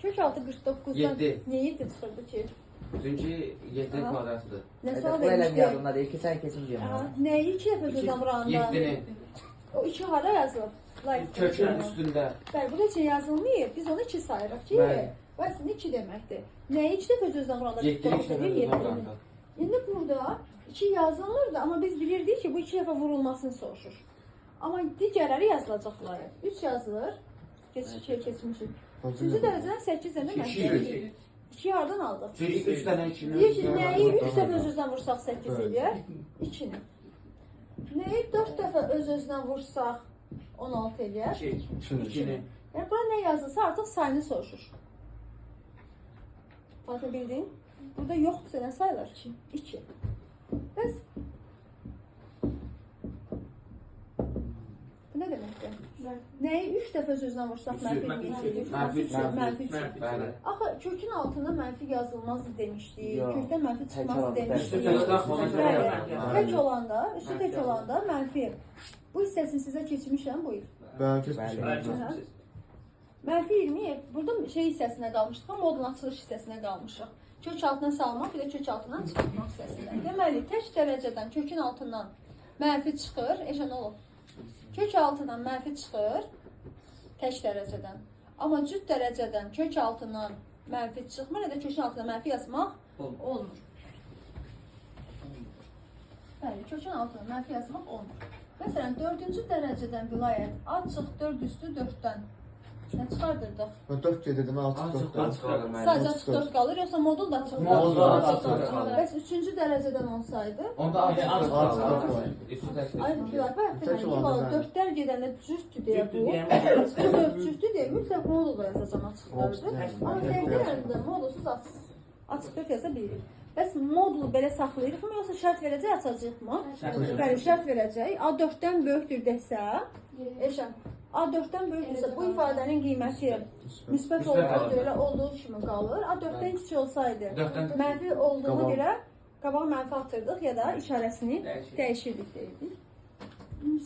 Kök altı 49'dan niye 7 çıxırdı ki? Çünki 7 kvadratıdır. Ne sual Bu elə vermişdi? yadımda deyil ki, sən keçin deyəm. Neyi 2 dəfə sözdən vuranda? 7-ni. O 2 hara yazılıb? Kökün üstündə. Bəli, bu da için yazılmayıb. Biz onu 2 sayırıq ki, bu əslində 2 deməkdir. Nəyi 2 dəfə sözdən vuranda? 7-ni 2 dəfə sözdən vuranda. İndi burada 2 yazılmırdı, amma biz bilirdik ki, bu 2 dəfə vurulmasını soruşur. Amma digərləri yazılacaqlar. 3 yazılır. Keçmişik. 3-cü dərəcədən 8 dənə mənfi. 2 hardan aldıq? Çünki 3 dənə 2-ni. Deyir ki, nəyi 3 dəfə öz-özdən vursaq 8 edir? 2-ni. Nəyi 4 dəfə öz-özdən vursaq 16 edir? 2-ni. Yəni, bura nə yazılsa artıq sayını soruşur. Fatih bildin? Burada yoxdursa nə sayılır? 2. Bəs bu nə deməkdir? Nəyi 3 dəfə öz-özdən vursaq mənfi 3? Axı, kökün altında mənfi yazılmaz demişdik, kökdən mənfi çıxmaz demişdik. Tək olanda, üstü tək olanda mənfi. Bu hissəsini sizə keçmişəm, buyur. Mənfi 20, burada şey hissəsinə qalmışıq, modun açılış hissəsinə qalmışıq. Kök altına salmaq, bir də kök altından çıxmaq hissəsində. Deməli, tək dərəcədən kökün altından mənfi çıxır, eşən olub. Kök altından mənfi çıxır, tək dərəcədən. Amma cüt dərəcədən kök altından mənfi çıxmır, ya da kökün altından mənfi yazmaq olmur. Bəli, kökün altından mənfi yazmaq olmur. Məsələn, 4-cü dərəcədən vilayət A çıx 4 üstü 4-dən. Nə çıxardırdıq? 4 gedirdim, 6 4. Sadəcə açıq 4 qalır, yoxsa modul da açıq 4 qalır. Bəs 3-cü dərəcədən olsaydı? Onda açıq 4 qalır. Ay, bayaq 4-lər gedəndə cüzdür deyə bu. Cüzdür deyə mütləq modul da yazacam açıq 4-dür. Amma təklərində modulsuz açıq 4 yaza bilirik. Bəs modulu belə saxlayırıq mı, yoxsa şərt verəcək, açacaq mı? Bəli, şərt verəcək. A4-dən böyükdür desə, eşən, A4-dən böyükdürsə, bu ifadənin qiyməti müsbət olduğuna görə olduğu kimi qalır. A4-dən kiçik olsaydı, mənfi olduğuna görə qabağa mənfi atırdıq ya da işarəsini dəyişirdik deyildik.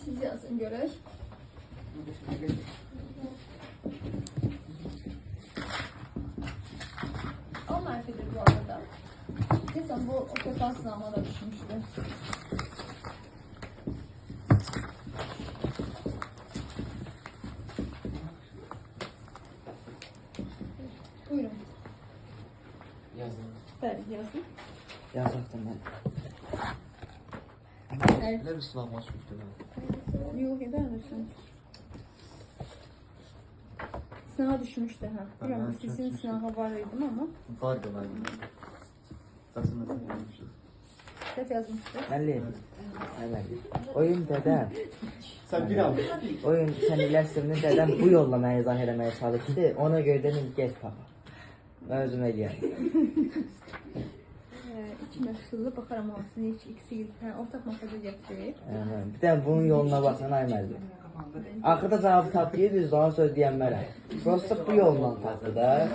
Siz yazın görək. O mənfidir bu arada. Deyəsən, bu otokan sınavına da düşmüşdür. Buyurun. Yazın. Bəli, yazın. Yazaqdım mən. Ne bir sınav açmıştı ben? Yox, beğenirsən. Sınava düşmüşdü, hə. Bilmirəm, sizin sınava var idim amma. Vardı ben. Aslında yapmıştım. Səhv yazmışdı. Əlli. Oyun dədəm. Sen bir al. Oyun sən ilərsinin dədəm bu yolla mənə izah eləməyə çalışdı. Ona görə dedim, get papa. Mən özüm eləyəm. İki məşğullu baxaram hansını, ikisi ortaq masada gətirib. Bir də bunun yoluna baxsan ay məzun. Axırda cavabı tapıyı düz ona söz deyənmərəm. Prosta bu yolla tapdı da.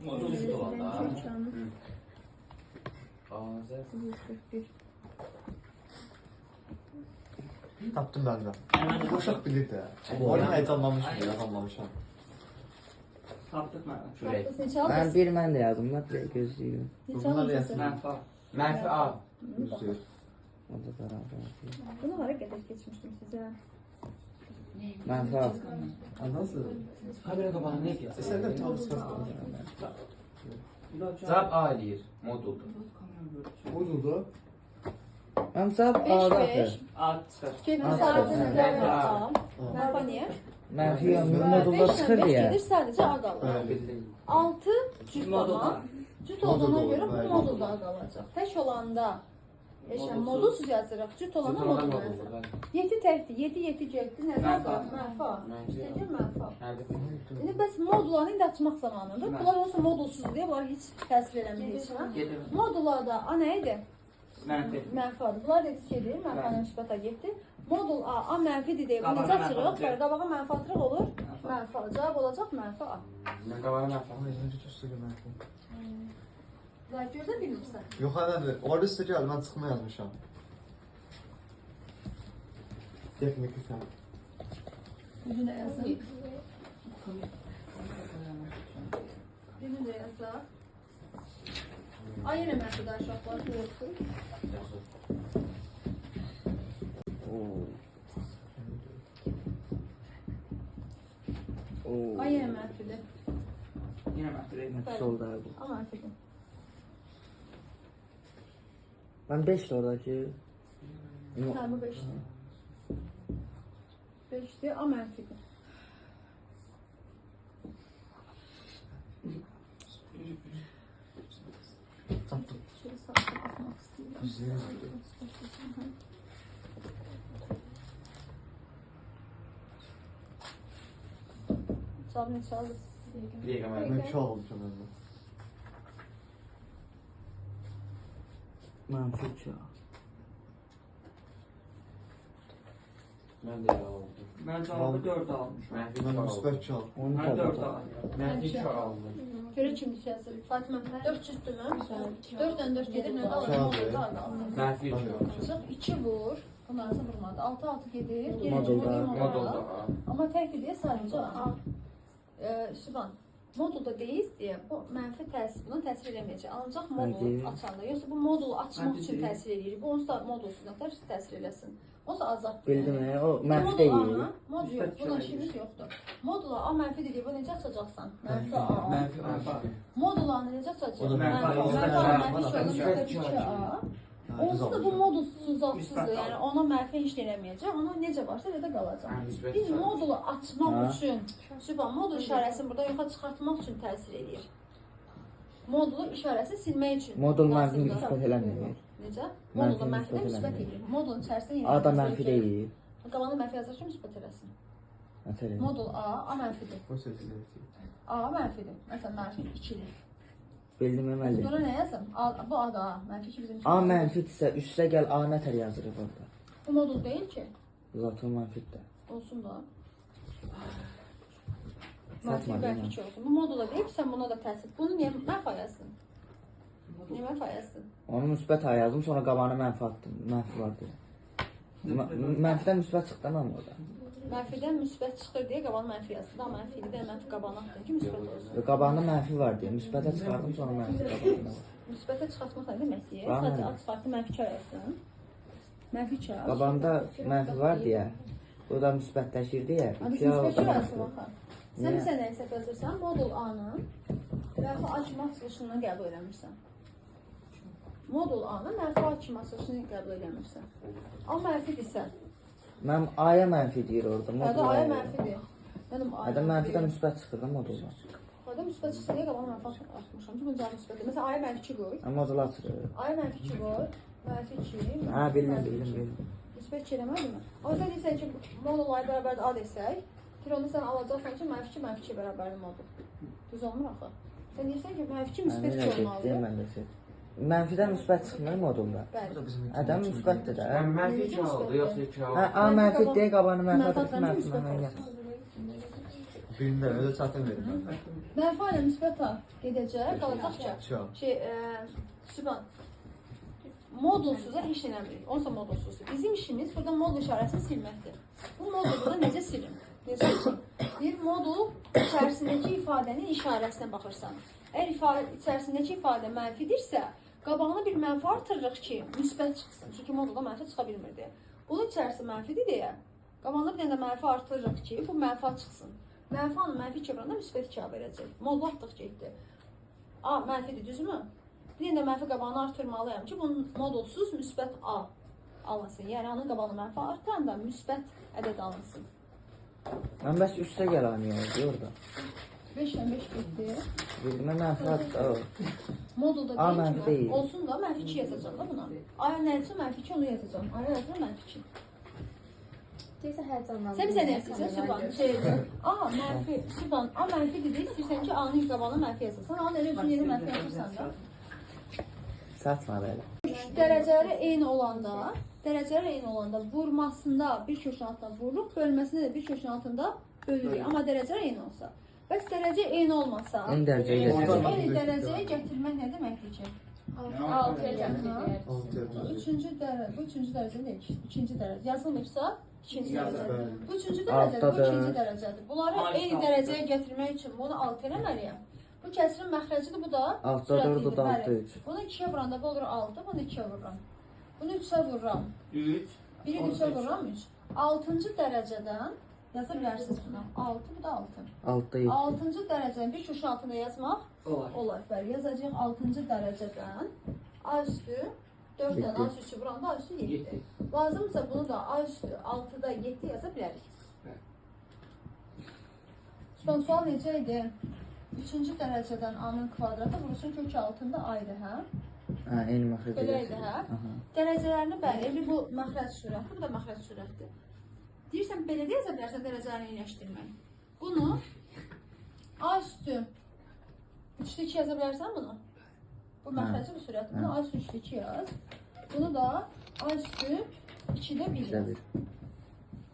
Modul üstü olanda. 141. Taptım ben de. Uşaq bilirdi. Orada heyecanlanmışım, anlamışam. Tapdıq mən. Neçə aldınız? Mən bir mən də yazdım, mən də gözləyirəm. Neçə aldınız? Mənfi A. O da beraber. Bunu hara qədər keçmişdim sizə? Mənfi al. Nasıl? Kamera qabağı nə edir? Sen de çalışsın. Cavab A eləyir. Moduldur. Bozuldu. Mən cavab A'da atır. A çıxır. Gedin sadəcə mənfi A. Mənfi niyə? Mənfi modulda çıxır deyə. Gedir sadəcə A qalır. 6 cüt olan. Cüt olduğuna görə bu modulda A qalacaq. Tək olanda eşən modulsuz yazırıq. Cüt olanda modul yazırıq. 7 təkdir. 7 getdi. Nədən qalır? Mənfi A. Gəlir mənfi A. İndi bəs modullarını indi açmaq zamanıdır. Bunlar olsa modulsuz deyə bunlar heç təsvir eləmir heç. Modullarda A nə idi? Mənfi. Mənfi A. Bunlar da gedir. Mənfi müsbətə getdi. Modul A, A mənfidir deyə bunu necə açırıq? Bəli, qabağa mənfi atırıq olur. Mənfi A. Cavab olacaq mənfi A. Mən qabağa mənfi A. Zahid gördə bilmirsən. Yox, anədir. Orada üstə gəl, mən çıxma yazmışam. Texniki sən. Üzünə yazın. Birini də yazaq. Ay yenə mənfidə uşaqlar yoxdur. Ay yenə mənfidə. Yine mənfidir. Solda bu. A mənfidə. Ben 5'ti oradaki. Hə, bu 5-dir. 5-dir, A mənfidə. Tapdım. Şöyle sağa baxmaq istəyirəm. Cavab neçə alır? Bir dəqiqə mən. Ben 2 almışım ben de. Manfi 2. Mən də elə aldım. Ben cevabı 4 almışım. Mənfi Ben 2 müsbət aldım. 2 aldım. Onu Ben 4 tabii. aldım. Mənfi 2 aldım. Görə kim düşərsə? Fatimə 400-dür mən. 4-dən 4 gedir, nə qalır? Çağır. 10 qalır. Mənfi 2 aldım. Ancaq 2 vur. Bunlarsa vurmadı. 6-6 gedir. Geri Modulda. Modulda A. Amma tək deyə sadəcə A. Şivan, modulda deyil deyə bu mənfi təsir buna təsir eləməyəcək. Ancaq modul Nədir? açanda, yoxsa bu modulu açmaq üçün təsir eləyir. Bu onsuz da modulsuz nətər təsir eləsin. Onsuz azad. Bildim ya, o mənfi değil. Modul yox, buna işimiz yoxdur. Modula A mənfi deyə bu necə açacaqsan? Mənfi A. Mənfi A. Modulanı necə açacaq? O da Mənfi A, mənfi mənfi A. A, mənfi A. Onsuz da bu modulsuz zadsızdır, yəni ona mənfi heç eləməyəcək, ona necə varsa elə də qalacaq. Biz modulu açmaq üçün, sübhan, modul işarəsini burada yoxa çıxartmaq üçün təsir edir. Modulu işarəsi silmək üçün. Modul mənfi müsbət eləmir. Necə? Mənfi Modulda mənfi də müsbət müsbət eləmir. edir. Modulun içərisində yenə A da mənfi değil. Qabanı mənfi yazır ki, müsbət eləsin. Mesela. Modul A mənfidir. Bu sesli. A mənfidir. Məsələn, mənfi 2-dir. Bildim əməli. Sonra nə yazım? Bu A da A. Mənfi 2 bizim üçün. A mənfidirsə üstə gəl A nətər yazırıq orada. Bu modul deyil ki. Zaten mənfidir. Olsun da. Satma Mənfi değil mi? mənfi 2 olsun. Bu modula deyil ki, sən buna da təsir. Bunu niyə mənfi yazsın? Niyə mənfi yazsın? Onu müsbət A yazdım, sonra qabağına mənfi attım. Mənfi var deyə. Mənfidən müsbət çıxdı mən orada. Mənfidən müsbət çıxır deyə qabanı mənfi yazsın. Daha mənfi idi, mənfi qabağına atdın ki, müsbət olsun. Qabağında mənfi var deyə. Müsbətə çıxardım, sonra mənfi qabağında var. Müsbətə çıxartmaq nə deməkdir? Var Sadəcə mı? ad çıxartdı, mənfi 2 yazsın. Mənfi 2 yaz. Qabağında mənfi var deyə. Bu da müsbətləşir deyə. Abi İki müsbət 2 yazdım. yazsın baxar. Sən Niyə? bir sənə hesab yazırsan, modul A-nın mənfi açmaq açılışından qəbul eləmirsən. Modul A-nın mənfi açmaq açılışını qəbul eləmirsən. A mənfidirsə, Mən A-ya mənfi deyir orada. hədə modul A-ya A-ya. mənfidir. Mənim A-ya Hədə mənfidən müsbət çıxır da modulda. Hədə müsbət çıxsa deyə qabanı mənfi atmışam ki, bunun cavabı müsbətdir. Məsələn, A-ya mənfi 2 qoy. Modul açır. A-ya mənfi 2 qoy. Mənfi 2. Hə, bildim. Müsbət 2 eləmədimi? Amma sən deyirsən ki, modul A bərabərdir A desək, onu sən alacaqsan ki, mənfi 2, mənfi 2 bərabərdir modul. Düz olmur axı. Sən deyirsən ki, mənfi 2 müsbət 2 olmalıdır. Mən də mənfidən müsbət çıxmır modulda. Bəli. Ədəm müsbətdir də. Mən mənfi 2 aldı, yoxsa 2 Hə, aldı. A mənfi deyə qabağını mənfi Mənfi atır, atanda mənfi müsbət mən olur. yazır. Birində öyle çatım verin. Mənfi ilə müsbət A gedəcək, qalacaq ki, Şu. Sübhan, modulsuza heç eləmirik. Onsa modulsuzdur. Bizim işimiz burada modul işarəsini silməkdir. Bu modulu da necə silim? Necə silim? Bir modul içərisindəki ifadənin işarəsinə baxırsan. Əgər içərisindəki ifadə mənfidirsə, qabağına bir mənfi artırırıq ki, müsbət çıxsın. Çünki modulda mənfi çıxa bilmirdi. Bunun içərisi mənfidir deyə, qabağına bir dənə də mənfi artırırıq ki, bu mənfi çıxsın. Mənfi A-nın mənfi 2 oranında müsbət 2 verəcək. Modul atdıq getdi. A mənfidir, düzmü? Bir dənə də mənfi qabağını artırmalıyam ki, bunun modulsuz müsbət A alınsın. Yəni A-nın qabağını mənfi artıranda müsbət ədəd alınsın. Mən bəs üstə gəl anı oldu orada. 5 ilə 5 getdi. Bildim, mənfi atdı. Modulda A mənfi deyil ki, deyil. olsun da mənfi 2 yazacağım da buna. Aya nədirsə mənfi 2 onu yazacağım. Aya yazıram mənfi 2. Deyirsə həyəcanlandım. Sən bizə nə istəyirsən? Sübhan, A mənfi, Sübhan, A mənfi dedik, istəyirsən ki, A-nın qabağına mənfi yazasan. A-nın elə üçün yeni mənfi yazırsan da. Satma belə. Dərəcələri eyni olanda vurmasında bir köşün altında vururuq, bölməsində də bir köşün altında bölürük. Amma dərəcələr eyni olsa. Bəs dərəcə eyni olmasa, Eyni dərəcəyə gətirdim. eyni dərəcəyə gətirmək nə deməkdir ki? 6-ya gətirir. Bu üçüncü dərəcə deyil, ikinci dərəcə. Yazılmışsa İkinci Yazır. dərəcədir. Bu üçüncü Altıda dərəcədir, bu dörd. ikinci dərəcədir. Bunları Ay, eyni sağ ol. dərəcəyə gətirmək üçün bunu 6 eləməliyəm. Bu kəsirin məxrəcidir, bu da Altıda dörd, bu da sürətlidir, altıda bəli. üç. Bunu 2-yə vuranda bu olur 6, bunu 2-yə vururam. Bunu 3-ə vururam. 3. Biri 3-ə vururam 3. 6-cı dərəcədən yaza bilərsiniz buna. 6, bu da 6. Altıda 7. 6-cı dərəcəni bir köşə altında yazmaq Olar. olar. Bəli, yazacağıq 6-cı dərəcədən A üstü 4 dənə A üstü vuranda A üstü 7. 7. Lazımsa bunu da A üstü 6-da 7 yaza bilərik. Son sual necə idi? 3-cü dərəcədən A-nın kvadratı vurulsun kök altında A idi, hə? Hə, eyni məxrəcə. Belə idi, hə? Dərəcələrini bəli, bu məxrəc sürəti, bu da məxrəc sürətidir. Deyirsən, belə də yaza bilərsən dərəcələrini iyiləşdirmək. Bunu A üstü 3-də 2 yaza bilərsən bunu? Bu məxrəci bu sürəti. Bunu A üstü 3-də 2 yaz. Bunu da A üstü 2-də 1 yaz.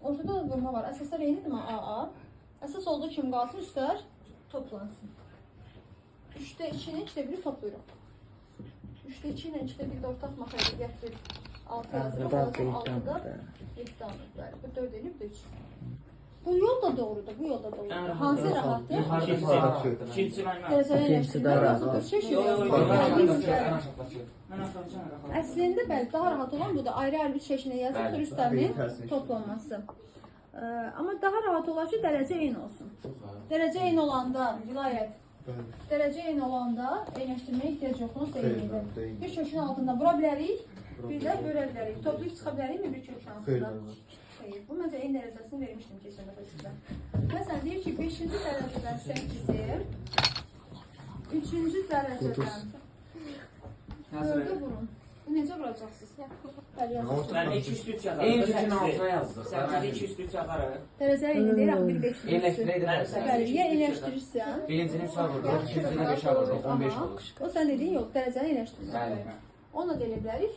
Ortada da vurma var. Əsaslar eynidir mi? AA. Əsas olduğu kimi qalsın, üstlər toplansın. 3-də 2-ni 2-də 1-i toplayırıq. 3'te 2 ile 2'de 1 de ortak makarayı getirip 6 yazırım. 6'da 7 alır. Bu 4 elib de 3. Bu yol da doğrudur. Bu yol da doğrudur. Hansı rahatdır? İkinci mənim. Dərəcəyə İkincisi daha rahat. Mən atacağım. Əslində bəli, daha rahat olan budur. Ayrı-ayrı bir şəkildə yazıb Bəli. üstlərin toplanması. Amma daha rahat olar ki, dərəcə eyni olsun. Dərəcə eyni olanda, vilayət, dərəcə eyni olanda eyləşdirməyə ehtiyac yoxdur, eynidir. Bir kökün altında vura bilərik, bir də bölə bilərik. Toplayıb çıxa bilərik mi bir kökün altında? Xeyr, bu məncə eyni dərəcəsini vermişdim keçən dəfə sizə. Məsələn, deyir ki, 5-ci dərəcədən 8-i, 3-cü dərəcədən 4-ə vurun. Bu necə vuracaqsınız? Bəli, yazın. Mən 2-3 yazarım. Eyni kökün altına yazdıq. 8-də 2-3 yazarım. Dərəcə eyni deyir, amma bir 5 Eyləşdirək də dərsən. Bəli, ya eyləşdirirsən, Birincini 3'ə vurduq, ikincisini 5'ə vurduq, 15 olur. o sən dediyin yox, dərəcəni eyləşdirmək. Bəli. Onu da elə bilərik.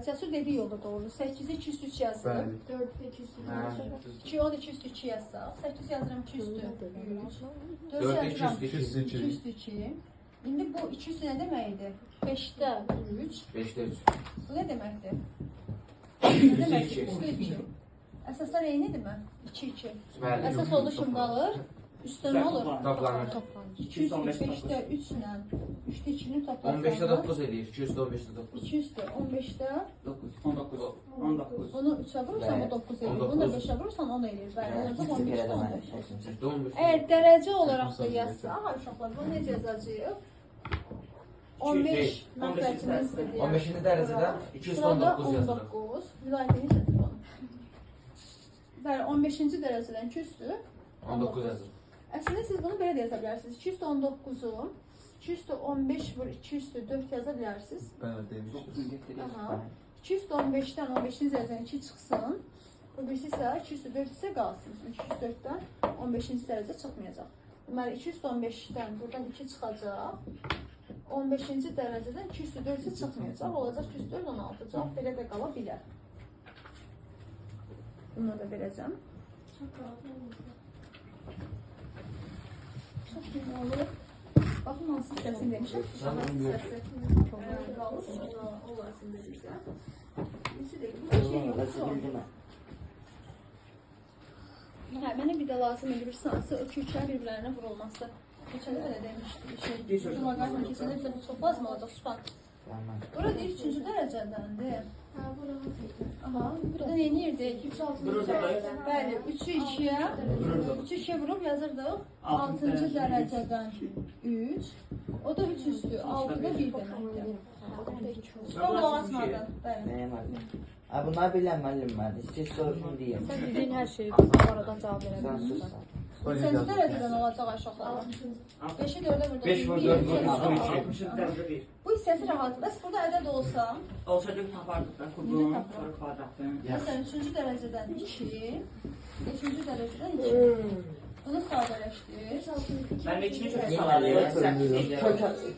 Cəsur dediyi yolda doğru. 8-i 203 yazsaq, 4'de 2 üstü. 2 10 202 yazsaq, 8 yazıram 2 üstü 3, 4 4'də yazıram 202. 2 üstü 2. İndi bu 2 üstü nə deməkdir? 5-də 3. 5'də 3. Bu nə deməkdir? Nə Üstü deməkdir? 2. Üstü 2. Əsaslar eynidirmi? 2 2. Bəli. Əsas oldu kim qalır? Üstə nə olur? Toplanır. 205-də 3 ilə 3-də 2-ni 15'də toplarsan 9 edir, 215'də 9. 2 üstə 15-də 19. 19. bunu 3-ə vurursan bu 9 edir. Bunu da 5-ə vurursan 10 edir. Bəli, olacaq 15-də 15. Əgər dərəcə olaraq da yazsa, aha uşaqlar, bunu necə yazacağıq? 15 məxrəcimizdir deyə. 15-ci dərəcədən 219 yazırıq. 19, vilayətini çətir onu. Bəli, 15-ci dərəcədən 2 üstü 19 yazırıq. Əslində siz bunu belə də yaza bilərsiniz. 2 üstü 19-u 2 üstü 15 vur 2 üstü 4 yaza bilərsiniz. Ben demiştim. Aha. 2 üstü 15-dən 15-ci dərəcədən 2 çıxsın. Bu birisi isə 2 üstü 4 isə qalsın. 2 üstü 4-dən 15-ci dərəcə çıxmayacaq. Deməli 2 üstü 15-dən buradan 2 çıxacaq. 15-ci dərəcədən 2 üstü 4 isə çıxmayacaq. Olacaq 2 üstü 4 16. Cavab belə də qala bilər. Bunu da verəcəm. Çox iyi olur. Baxın hansı hissəsini demişəm. Şahmat hissəsi. Olasın dediksə. Birisi deyil. Bu şey yoxdur. Hə, mənə bir də lazım idi bir sansı, o köklərin bir-birlərinə vurulması. Keçəndə belə demişdim. Maqazin keçəndə bizə bu çox lazım olacaq, Sübhan. Bura deyir 3-cü dərəcədəndir. Aha, burada nə edirdik? 3-6-cı dərəcədən. Bəli, 3-ü 2-yə, 3-ü 2-yə vurub yazırdıq. 6-cı dərəcədən 3. O da 3 üstü, 6-da 1 deməkdir. Son qulaq asmadın. Bəli. Bunlar bilən müəllim mən. İstəyir soruşun deyim. Sen dediğin her şeyi biz aradan cevap Sən verebiliriz. sus. 3-cü dərəcədən olacaq aşağılar. 5-i 4-ə vurduk. 5 vur 4 vur 60 dərəcə 1. Bu hissəsi rahat. Bəs burada ədəd olsa, Olsa bir tapardıq da kurduğum kvadratını. məsələn 3-cü dərəcədən 2, 5-ci dərəcədən 2. Bunu sadələşdir. 3 6 2 Ben de içini köşe Yeməli, salarım.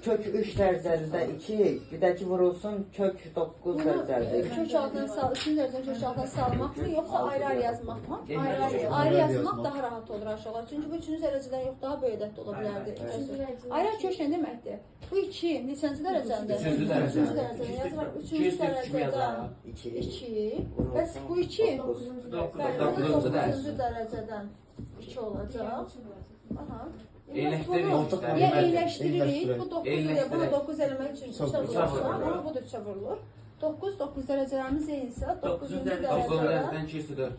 kök 3 dərəcədə 2, bir də ki vurulsun kök 9 Bunu dərəcədə. kök altına sal, 3-cü dərəcədən kök altına salmaq mı, yoxsa ayrı-ayrı yazmaq mı? Ayrı-ayrı. Ayrı yazmaq daha rahat olur aşağılar. Çünki bu 3-cü dərəcədən yox, daha böyük ədəd ola bilərdi. Ayrı kök nə deməkdir? Bu 2 neçənci dərəcəndə? 3-cü dərəcə. 3-cü dərəcədə yazılır. 3-cü 200 dərəcədə yazarıq. 2. Bəs bu 2? Bəli, Doqquzuncu 9-cu dərəcədən 2 olacaq. Aha. Eyləşdiririk. Ya eyləşdiririk, bu 9 ilə bunu Eyləşdirək. 9 eləmək üçün 3-ə vurursa, amma bu da 3-ə vurulur. 9 dərəcələrimiz eynisə, 9-cu dərəcədə dərəcədən 204.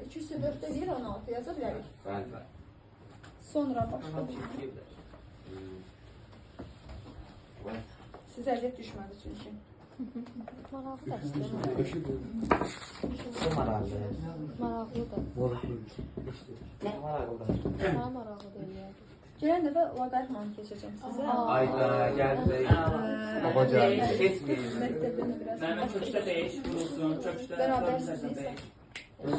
204-də deyil 16 yaza bilərik. Bəli. Sonra başqa bir şey. Sizə əziyyət düşmədi çünki. Maraqlı dərsdir. Bu maraqlı. Maraqlıdır. Maraqlı. Mənə maraqlı deyil. Gələn dəfə loqaritmanı keçəcəm sizə. Ayda gəldi. Baba gəldi. Keçməyin. Məktəbdən biraz. Ben de köşte 5 vurulsun, köşte Bərabərsiniz. 5.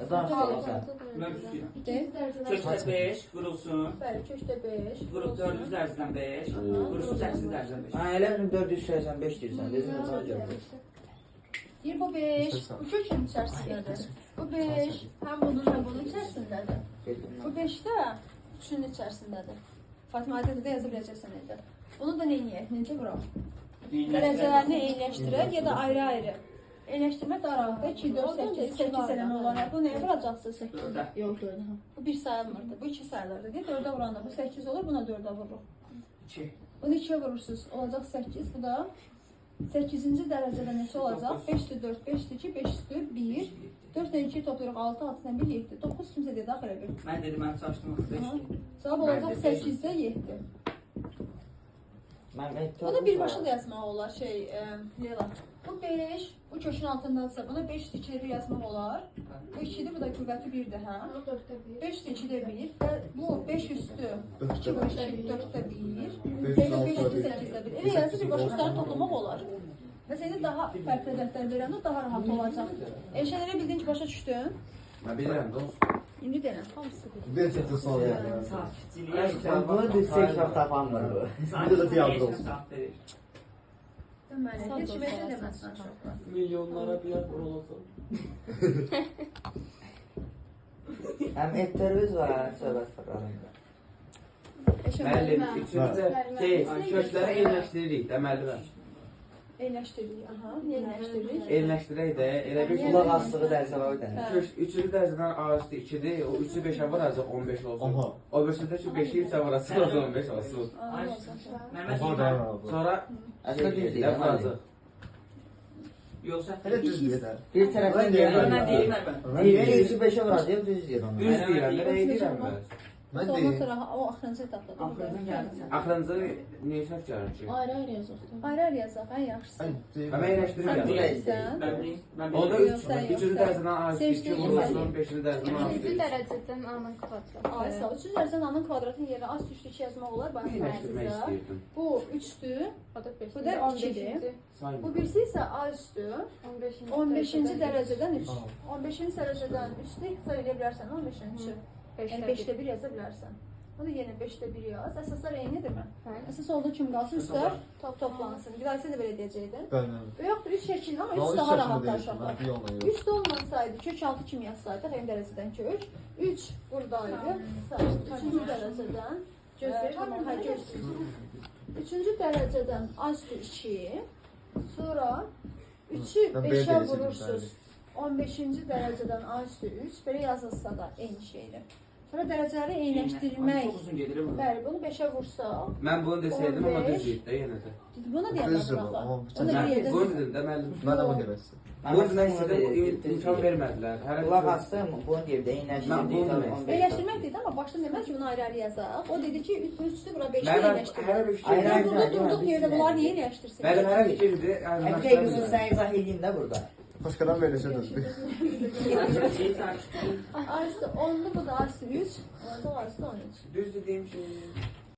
Daha sonra. Ben üstüyüm. Deyil. Köşte 5 vurulsun, Bəli, köşdə 5. vurup 400 derzden 5, vurulsun 800 derzden 5. Ha elə bilim 485 deyirsən. Dedim nə olacaq? Deyir bu 5, bu kökün içərisindədir. Bu 5, həm bunun həm bunun içərisindədir. Bu 5 də 3-ün içərisindədir. Fatıma adədə də yaza biləcəksən evdə. Bunu da neyniyək? Necə vuraq? Dərəcələrini eyniləşdirək ya da ayrı-ayrı. Eyniləşdirmək daha rahatdır. 2, 4, 8, 8 eləmə olaraq. Bu nəyə vuracaqsınız 8? Yox, yox. Bu 1 sayılmırdı. Bu 2 sayılırdı. Deyir 4-ə vuranda bu 8 olur, buna 4-ə vururuq. 2. Bunu 2'ye vurursunuz. Olacaq 8. Bu da 8-ci dərəcədə neçə olacaq? 5'də 4, 5'də 2, 5'də 1. 4 ilə 2 toplayırıq 6, 6 ilə 1, 7. 9 kimsə dedi, axı elə bir. Ben dedim ben çalıştım 5. Cavab olacaq 8'də 7. Bu da birbaşa da yazmaq olar Leyla. Bu 5, bu kökün altındadırsa buna 5 2'də 1 yazmaq olar. Bu 2'dir, bu da qüvvəti 1'dir, hə? 5'də 2'də 1 və bu 5 üstü 2 bölüşdə 4'də 1. 5 üstü 8'də 1. Elə yazı birbaşa üstlərini toplamaq olar. Məsələn, indi daha fərqli ədədlər verəndə daha rahat olacaq. Eşənləri bildin ki, başa düşdün? Mən bilirəm, dost. İndi denən. Bir çətin sual yani. Bunu düşsək çox tapanmır bu. Bir də tiyatro olsun. Deməli, heç kimə deməsən çox. Milyonlara bir yer vurulsun. Həm etlərimiz var, söhbət fırlanında. Müəllim, üçüncü kökləri eyləşdiririk də müəllimə. Eyləşdiririk, aha, eyləşdiririk. Eyləşdirək də elə bir Qulaq astığı dərsə var bir dənə. Üçüncü dərəcədən ağacda 2-dir, o 3-ü 5-ə vuracaq 15 olsun. Aha. O birisi ki 5-i 3-ə vuracaq 15 olsun. Baba da var. Sonra Əslində düz deyil. vuracaq. Yoksa Hele düz diye de. Bir tərəfdən Ben deyir. ben değilim ben. Deyir 3-ü 5-ə vuracaq, düz deyir onu. Düz deyirəm, mən deyirəm mən. Ben Ondan deyim. sonra o axırıncı etapda. Axırdan gəldi. Axırıncı neçə gəlir ki? Ayrı-ayrı yazaq. Ayrı-ayrı yazaq, ən yaxşısı. Mən eyləşdirirəm. Sən Deyil. bilirsən. Ben değilim. Ben Onda değilim. 3-cü dərəcədən ağacda 2 vurulsun, 5-ci dərəcədən İkinci ağacda dərəcədən anın kvadratı. Ay sağ ol. 3-cü dərəcədən anın kvadratının yerinə az üstü 2 yazmaq olar. Bax, eyləşdirmək istəyirdim. bu 3-dür. O da 5. Bu da 2-dir. Sayın. Bu birisi isə A üstü. 15-ci dərəcədən 3. 15-ci dərəcədən 3-dür. Söyləyə bilərsən 15-in 3-ü. Yəni 5-də 1 yaza bilərsən. Bu da yenə 5-də 1 yaz. Əsaslar eynidirmi? Əsas olduğu kimi qalsın, üstlər toplansın. Bir daha isə də belə deyəcəkdin. Ben. Və yoxdur 3 şəkildə, amma 3 Daha daha üç rahat yaşında aşağılar. değilsin. Bir yolla yok. 3 də olmasaydı, kök 6 kimi yazsaydıq, eyni dərəcədən kök. 3 buradaydı. 3-cü dərəcədən gözləyir. 3-cü dərəcədən A-üstü 2. Sonra 3-ü Ben 5-ə B vurursunuz. 15-ci dərəcədən A-üstü 3. Belə yazılsa da eyni şeydir. Sonra dərəcələri eyniləşdirmək. Çok uzun gelir bu. Bəli, bunu 5-ə vursa. Mən bunu desəydim, amma 15. düz deyib də yenə də. Bunu deyəndə Düzdür bu, buraxaq. amma Onu da bir Mən yerdə bunu dedim də müəllim. Ben de bunu demezsin. Bu demək istədim, imkan vermədilər. Hər Qulaq astım, bunu deyir də Mən bunu demək eyniləşdirdik. Eyləşdirmək dedi, amma başda deməz ki, bunu ayrı-ayrı yazaq. O dedi ki, üstü bura 5-də Mən eyləşdir. hər bir fikir. Ayrı- Sən ayrı- burada ayrı- durduq ayrı- yerdə bunlar niyə eyləşdirsin? Mənim hər fikirdir, Həm də qızın sən izah edeyim də burada. Başkadan böyle şey dedi. Şeyi tartıştık. Arası 10'lu bu da arası 3. Orada arası 13. Düz dediyim şey.